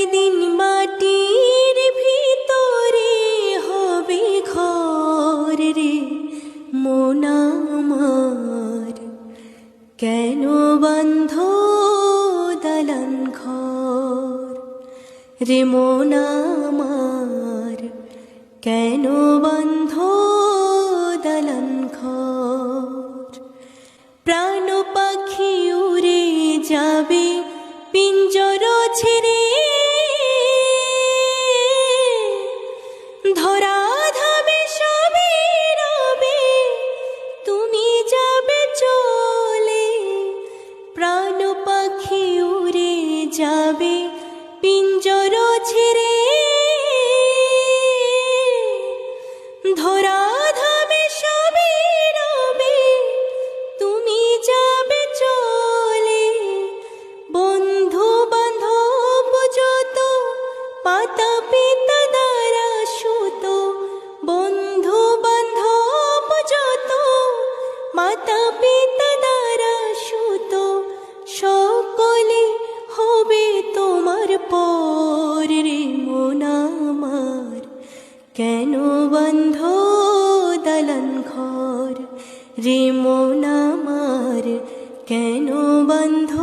একদিন মাটির ভিতরে হবে ঘর রে মন আমার, কেন বান্ধ দালান ঘর রে মন আমার, কেন বান্ধ দালান ঘর। প্রাণ পাখি উড়ে যাবে পিঞ্জর ছেড়ে, ধরা ধামে সবে রবে তুমি যাবে চলে। প্রাণ পাখি উড়ে যাবে পিঞ্জর ছেড়ে, ধরা ধামে সবে রবে তুমি যাবে চলে। বন্ধু বান্ধব যত পাতা পিতা দ্বারা সুত, বন্ধু বান্ধব যত মাতা পিতা দ্বারা সুত, সকলে হবে তোমার পর রে মন আমার, কেন বান্ধ দালান ঘর রে মন আমার, কেন বান্ধ